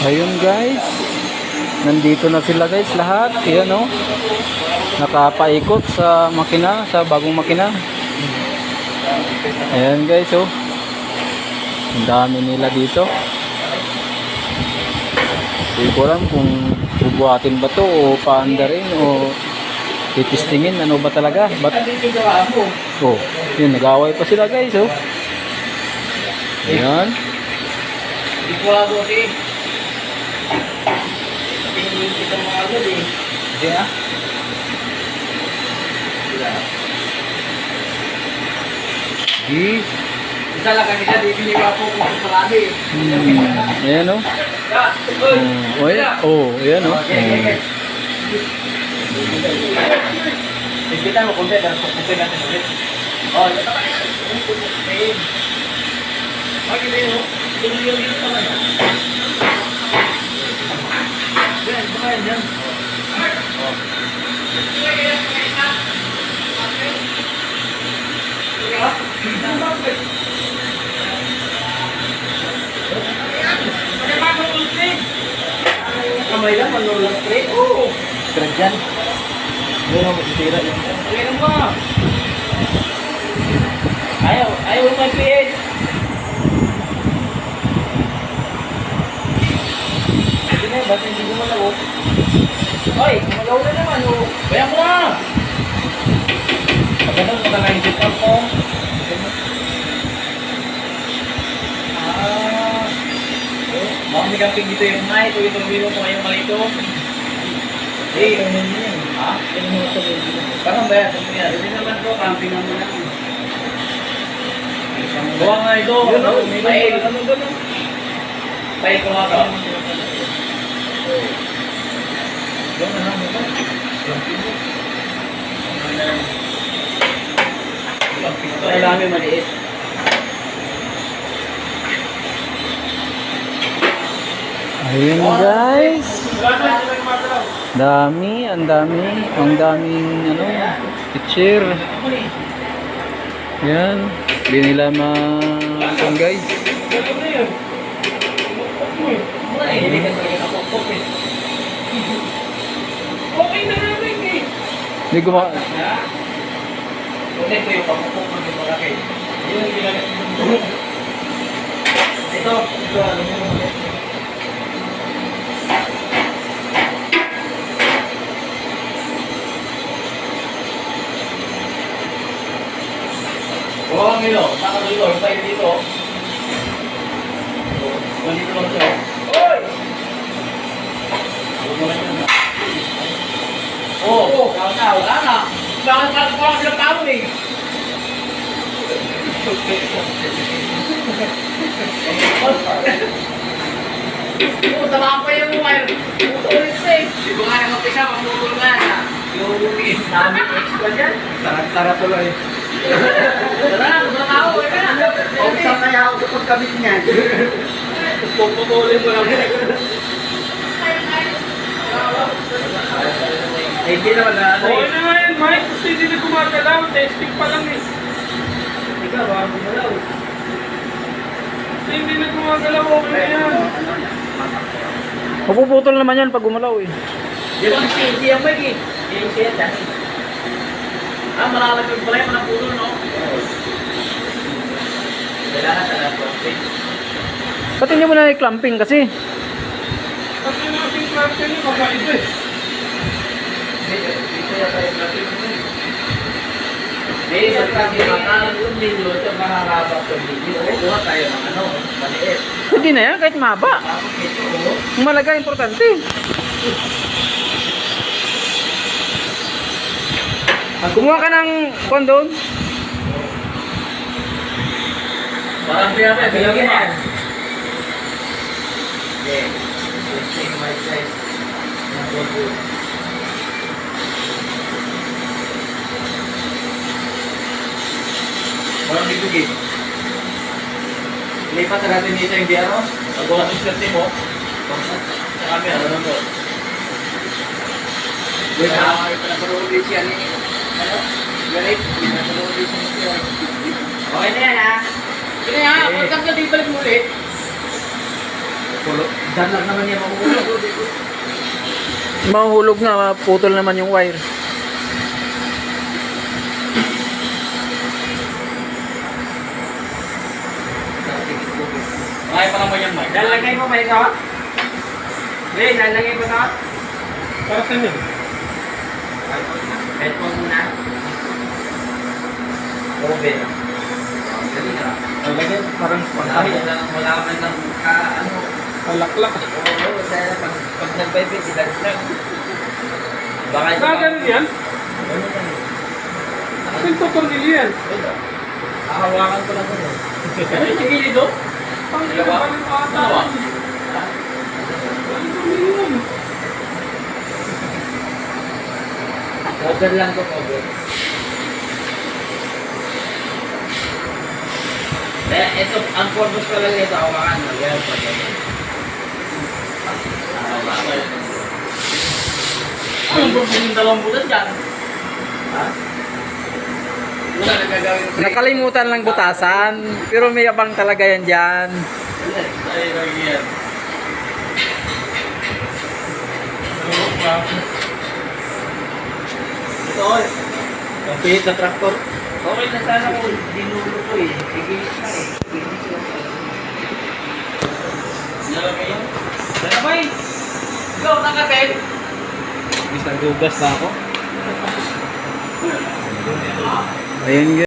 Ayun guys, nandito na sila guys lahat. Ayan o, nakapaikot sa makina, sa bagong makina. Ayan guys o, ang dami nila dito. Hindi ko alam kung bubuhatin ba to o paanda rin o titistingin ano ba talaga. Oh, yun, nag-away pa sila guys oh. Ayan. Isa lang kami siya, di biniwa po kung marami. Ayan o. Ayan o. Kita mo kumpet, kumpet natin ulit. Oh, ito pa. Bakit yun? Tumulong yun naman. Yan, baka yan. Kamay lang, manulong pre. Oo. Kerajaan. Doon ang masisira yun. Kailan mo? Ayaw may PS. Hindi na, ba't hindi ko malagot? Hoy, malaw na naman. Bayan mo na! Pag ganun, magkakaisip ako. Baka may camping dito yung night o itong biro ko ngayong malito. Eh, ha? Parang ba yan? Hindi naman to, camping naman lang. Buwa nga ito. Tayo ko nga ka. Ito namin maliit. Ayun guys. Ang daming ano, picture. Yan, hindi nila guys. Okay na namin eh. Hindi ko ma... Ito yung pagpupok ng malaki. Yun yung ginagawa. Ito, ano mo. Oo, Milo. Saka dito. Tayo dito. Dito lang siya. Oy! Oo, wala na. Bakit parang silang tao eh? Tama pa yung wire. Ulit siya eh. Di ba nga nag-upisa, mamutulong nga na. Yung dami extra dyan. Tara tuloy. Tara, tao eh ka na. Kung saan kaya ako sa pagkabit niyan? Puputulin mo lang. Eh, hindi naman na ano Oo eh. na nga yan, Mike. Kasi hindi na gumagalaw. Testing pa lang eh. Ikaw, baka gumalaw. Kasi hindi na gumagalaw. Okay na yan. Mapuputol naman yan pag gumalaw eh. Di ba kasi hindi ang Mike eh. Hindi siya dahil. Malalagay pala yung mga pulo, no? Kailangan talaga po. Ba't hindi mo na i-clamping kasi? Kasi yung ating klase niya, magkaiba eh. Dito yung tayo natin. Eh, sa pag-imakalan yung video, ito makakabak sa video. Kuha tayo ng ano, maliit. Hindi na yan, kahit mahaba. Tapos ito, oh. Ang malaga, importante. Kumuha ka ng kondon. Parang piyate, bilangin yan. Okay. Testing my size. Parang bigugin. Lipat na natin dito yung diaro. Pag-ulas yung swerte mo. Sa kami, ano lang po. Wait, pinapanood din siya ni... Ano? Ganit, pinapanood din siya. Okay na yan ha. Sige nga, pagkat na di balik mo ulit. Diyan lang naman yan makukulog. Mahuhulog nga, maputol naman yung wire. Kaya pa naman yung mic. Lalagay mo ba ito? Ray, lalagay mo ito? Para saan yun? Headphone muna. Oo, Ben. Dali na. Lagyan, parang Wala ka man lang ano. palaklak. Oo, dahil pag nag-vibrate, ilalit lang. Baka ito. Ganun yan? Ganun yan. Saan to tornilyo yan? Hahawakan ko lang ito. Ay, sa gilid o? Ang Dalawa? gilid pa rin Dalawa? Cover lang ko, cover. Kaya ito, ang purpose ko lang ito, hawakan mo. Yan, pag Ang purpose yung dalawang butas dyan. Ha? Wala na gagawin. Nakalimutan lang butasan, pero may abang talaga yan dyan. Ay, lagyan. Ito, oy. Ang pihit na traktor. Okay na sana kung dinulo ko eh. Igilis na eh. Igilis lang. Nalagay yan. Damay! Go, nakapin! Bis nagdugas na ako. Ayun